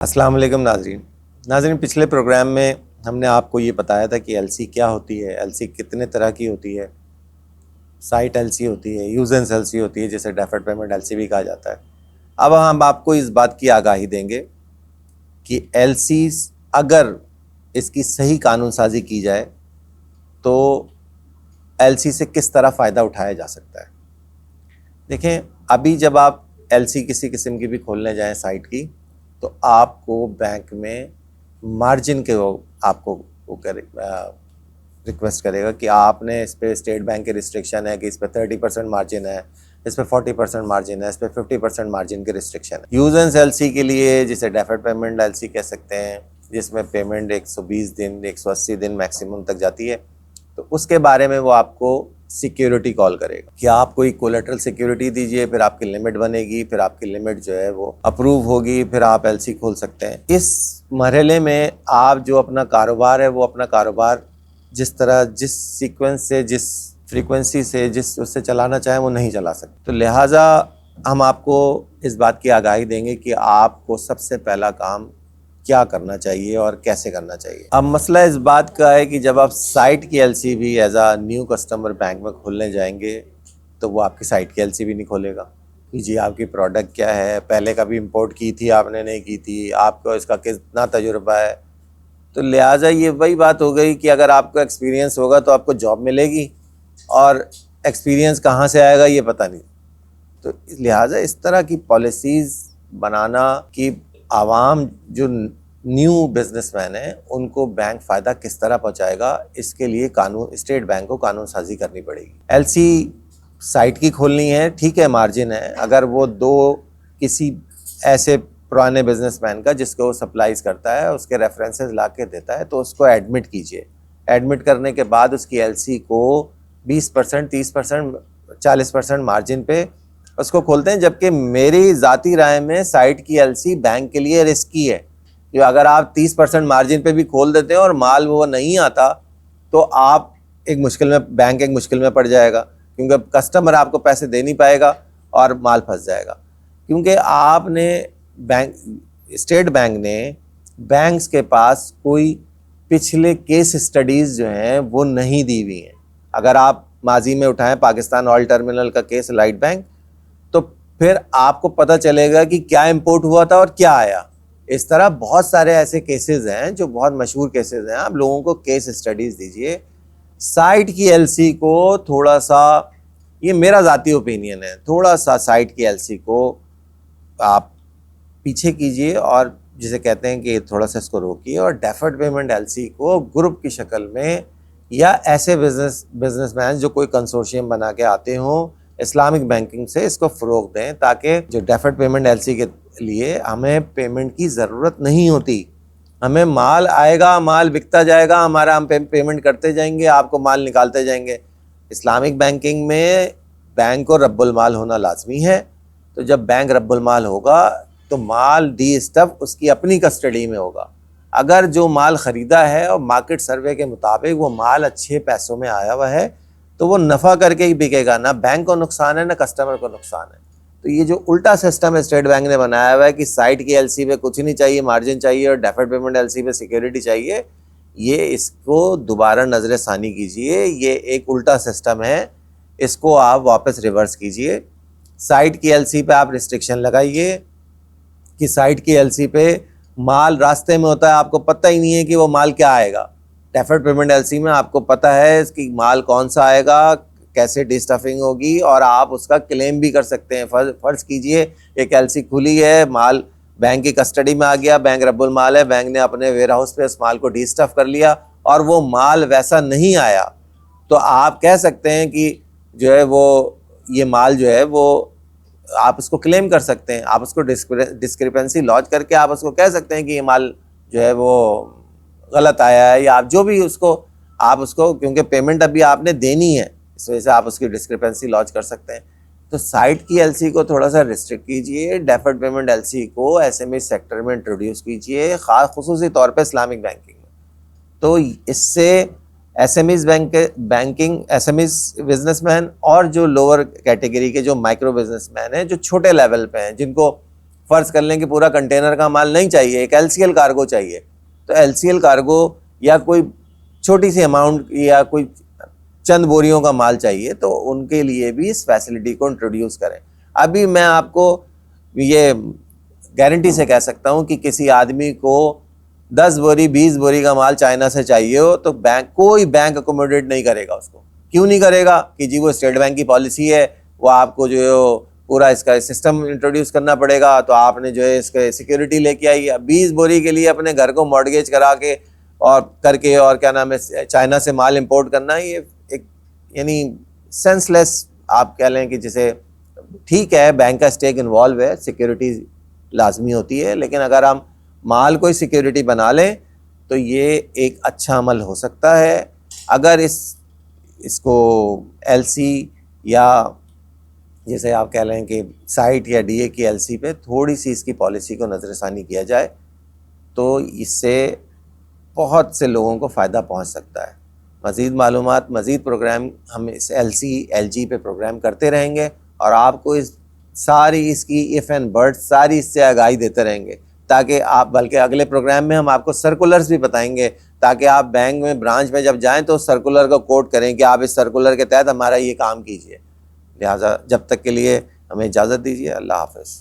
السلام علیکم ناظرین پچھلے پروگرام میں ہم نے آپ کو یہ بتایا تھا کہ ایل سی کیا ہوتی ہے، ایل سی کتنے طرح کی ہوتی ہے۔ سائٹ ایل سی ہوتی ہے، یوزنس ایل سی ہوتی ہے، جسے ڈیفرڈ پیمنٹ ایل سی بھی کہا جاتا ہے۔ اب ہم آپ کو اس بات کی آگاہی دیں گے کہ ایل سیز اگر اس کی صحیح قانون سازی کی جائے تو ایل سی سے کس طرح فائدہ اٹھایا جا سکتا ہے۔ دیکھیں، ابھی جب آپ ایل سی کسی قسم کی بھی کھولنے جائیں سائٹ کی، تو آپ کو بینک میں مارجن کے آپ کو ریکویسٹ کرے گا کہ آپ نے اس پہ اسٹیٹ بینک کی ریسٹرکشن ہے کہ اس پہ 30% مارجن ہے، اس پہ 40% مارجن ہے، اس پہ 50% مارجن کی ریسٹرکشن ہے۔ یوزنس ایل سی کے لیے، جسے ڈیفرڈ پیمنٹ ایل سی کہہ سکتے ہیں، جس میں پیمنٹ 120 دن 180 دن میکسیمم تک جاتی ہے، تو اس کے بارے میں وہ آپ کو سیکیورٹی کال کرے گا کہ آپ کوئی کولیٹرل سیکیورٹی دیجئے، پھر آپ کی لمٹ بنے گی، پھر آپ کی لمٹ جو ہے وہ اپروو ہوگی، پھر آپ ایل سی کھول سکتے ہیں۔ اس مرحلے میں آپ جو اپنا کاروبار ہے وہ اپنا کاروبار جس طرح، جس سیکوینس سے، جس فریکوینسی سے، جس اس سے چلانا چاہیں وہ نہیں چلا سکتے۔ تو لہٰذا ہم آپ کو اس بات کی آگاہی دیں گے کہ آپ کو سب سے پہلا کام کیا کرنا چاہیے اور کیسے کرنا چاہیے۔ اب مسئلہ اس بات کا ہے کہ جب آپ سائٹ کی ایل سی بھی as a new customer bank میں کھولنے جائیں گے تو وہ آپ کی سائٹ کی ایل سی بھی نہیں کھولے گا کہ جی آپ کی پروڈکٹ کیا ہے، پہلے کبھی امپورٹ کی تھی آپ نے، نہیں کی تھی، آپ کو اس کا کتنا تجربہ ہے۔ تو لہٰذا یہ وہی بات ہو گئی کہ اگر آپ کو ایکسپیرینس ہوگا تو آپ کو جاب ملے گی، اور ایکسپیرینس کہاں سے آئے گا یہ پتہ نہیں۔ تو لہٰذا اس طرح کی پالیسیز بنانا کہ عوام جو نیو بزنس مین ہیں ان کو بینک فائدہ کس طرح پہنچائے گا، اس کے لیے اسٹیٹ بینک کو قانون سازی کرنی پڑے گی۔ ایل سی سائٹ کی کھولنی ہے، ٹھیک ہے، مارجن ہے، اگر وہ کسی ایسے پرانے بزنس مین کا جس کو وہ سپلائز کرتا ہے اس کے ریفرنسز لا کے دیتا ہے تو اس کو ایڈمٹ کیجئے۔ ایڈمٹ کرنے کے بعد اس کی ایل سی کو 20%، 30%، 40% مارجن پہ اس کو کھولتے ہیں، جبکہ میری ذاتی رائے میں سائٹ کی ایل سی بینک کے لیے رسکی ہے۔ جو اگر آپ 30% مارجن پہ بھی کھول دیتے ہیں اور مال وہ نہیں آتا تو آپ بینک ایک مشکل میں پڑ جائے گا، کیونکہ کسٹمر آپ کو پیسے دے نہیں پائے گا اور مال پھنس جائے گا۔ کیونکہ آپ نے اسٹیٹ بینک نے بینکس کے پاس کوئی پچھلے کیس اسٹڈیز جو ہیں وہ نہیں دی ہوئی ہیں۔ اگر آپ ماضی میں اٹھائیں پاکستان آئل ٹرمینل کا کیس لائٹ بینک، تو پھر آپ کو پتہ چلے گا کہ کیا امپورٹ ہوا تھا اور کیا آیا۔ اس طرح بہت سارے ایسے کیسز ہیں جو بہت مشہور کیسز ہیں، آپ لوگوں کو کیس اسٹڈیز دیجئے۔ سائٹ کی ایل سی کو تھوڑا سا، یہ میرا ذاتی اوپینین ہے، تھوڑا سا سائٹ کی ایل سی کو آپ پیچھے کیجئے، اور جسے کہتے ہیں کہ تھوڑا سا اس کو روکیے، اور ڈیفرڈ پیمنٹ ایل سی کو گروپ کی شکل میں، یا ایسے بزنس مین جو کوئی کنسورشیم بنا کے آتے ہوں اسلامک بینکنگ سے، اس کو فروغ دیں، تاکہ جو ڈیفرڈ پیمنٹ ایل سی کے لیے ہمیں پیمنٹ کی ضرورت نہیں ہوتی۔ ہمیں مال آئے گا، مال بکتا جائے گا ہمارا، ہم پیمنٹ کرتے جائیں گے، آپ کو مال نکالتے جائیں گے۔ اسلامک بینکنگ میں بینک کو رب المال ہونا لازمی ہے۔ تو جب بینک رب المال ہوگا تو مال ڈی اسٹف اس کی اپنی کسٹڈی میں ہوگا۔ اگر جو مال خریدا ہے اور مارکیٹ سروے کے مطابق وہ مال اچھے پیسوں میں آیا ہوا ہے تو وہ نفع کر کے ہی بکے گا، نہ بینک کو نقصان ہے نہ کسٹمر کو نقصان ہے۔ تو یہ جو الٹا سسٹم اسٹیٹ بینک نے بنایا ہوا ہے کہ سائٹ کی ایل سی پہ کچھ نہیں چاہیے، مارجن چاہیے، اور ڈیفرڈ پیمنٹ ایل سی پہ سیکیورٹی چاہیے، یہ اس کو دوبارہ نظر ثانی کیجئے۔ یہ ایک الٹا سسٹم ہے، اس کو آپ واپس ریورس کیجئے۔ سائٹ کی ایل سی پہ آپ ریسٹرکشن لگائیے کہ سائٹ کی ایل سی پہ مال راستے میں ہوتا ہے، آپ کو پتہ ہی نہیں ہے کہ وہ مال کیا آئے گا۔ ڈیفرڈ پیمنٹ ایل سی میں آپ کو پتہ ہے اس کی مال کون سا آئے گا، کیسے ڈی اسٹفنگ ہوگی، اور آپ اس کا کلیم بھی کر سکتے ہیں۔ فرض کیجئے ایک ایل سی کھلی ہے، مال بینک کی کسٹڈی میں آ گیا، بینک رب المال ہے، بینک نے اپنے ویئر ہاؤس پہ اس مال کو ڈی اسٹف کر لیا اور وہ مال ویسا نہیں آیا، تو آپ کہہ سکتے ہیں کہ جو ہے وہ یہ مال جو ہے وہ آپ اس کو کلیم کر سکتے ہیں۔ آپ اس کو ڈسکرپنسی لاج کر کے آپ اس کو کہہ سکتے ہیں کہ یہ مال جو ہے وہ غلط آیا ہے، یا آپ جو بھی آپ اس کو کیونکہ پیمنٹ ابھی آپ نے دینی ہے، اس وجہ سے آپ اس کی ڈسکرپنسی لاج کر سکتے ہیں۔ تو سائٹ کی ایل سی کو تھوڑا سا ریسٹرکٹ کیجئے، ڈیفرڈ پیمنٹ ایل سی کو ایس ایم ای سیکٹر میں انٹروڈیوس کیجئے، خصوصی طور پہ اسلامک بینکنگ میں۔ تو اس سے SMEs banking, SMEs business man, اور جو لوور کیٹیگری کے جو مائکرو بزنس مین ہیں، جو چھوٹے لیول پہ ہیں، جن کو فرض کر لیں کہ پورا کنٹینر کا مال نہیں چاہیے, ایک LCL کارگو چاہیے, تو LCL کارگو یا کوئی چھوٹی سی اماؤنٹ یا کوئی چند بوریوں کا مال چاہیے, تو ان کے لیے بھی اس فیسلٹی کو انٹروڈیوس کریں. ابھی میں آپ کو یہ گارنٹی سے کہہ سکتا ہوں کہ کسی آدمی کو 10 بوری 20 بوری کا مال چائنا سے چاہیے ہو تو کوئی بینک اکوموڈیٹ نہیں کرے گا اس کو. کیوں نہیں کرے گا؟ کہ جی وہ اسٹیٹ بینک کی پالیسی ہے, وہ آپ کو جو ہے پورا اس کا سسٹم انٹروڈیوس کرنا پڑے گا, تو آپ نے جو ہے اس کے سیکیورٹی لے کے آئی ہے. 20 بوری کے لیے اپنے گھر کو مارگیج کرا کے اور کر کے اور کیا نام ہے چائنا سے مال امپورٹ کرنا, یہ ایک یعنی سینس لیس آپ کہہ لیں کہ جسے ٹھیک ہے بینک کا اسٹیک انوالو ہے, سیکیورٹی لازمی ہوتی ہے, لیکن اگر ہم مال کوئی سیکیورٹی بنا لیں تو یہ ایک اچھا عمل ہو سکتا ہے. اگر اس کو LC یا جیسے آپ کہہ لیں کہ سائٹ یا DA کی LC پہ تھوڑی سی اس کی پالیسی کو نظر ثانی کیا جائے تو اس سے بہت سے لوگوں کو فائدہ پہنچ سکتا ہے. مزید معلومات, مزید پروگرام ہم اس LC LG پہ پروگرام کرتے رہیں گے اور آپ کو اس کی ایف اینڈ برڈ ساری اس سے آگاہی دیتے رہیں گے, تاکہ آپ بلکہ اگلے پروگرام میں ہم آپ کو سرکولرز بھی بتائیں گے, تاکہ آپ بینک میں برانچ میں جب جائیں تو سرکولر کو کوٹ کریں کہ آپ اس سرکولر کے تحت ہمارا یہ کام کیجیے. لہٰذا جب تک کے لیے ہمیں اجازت دیجیے. اللہ حافظ.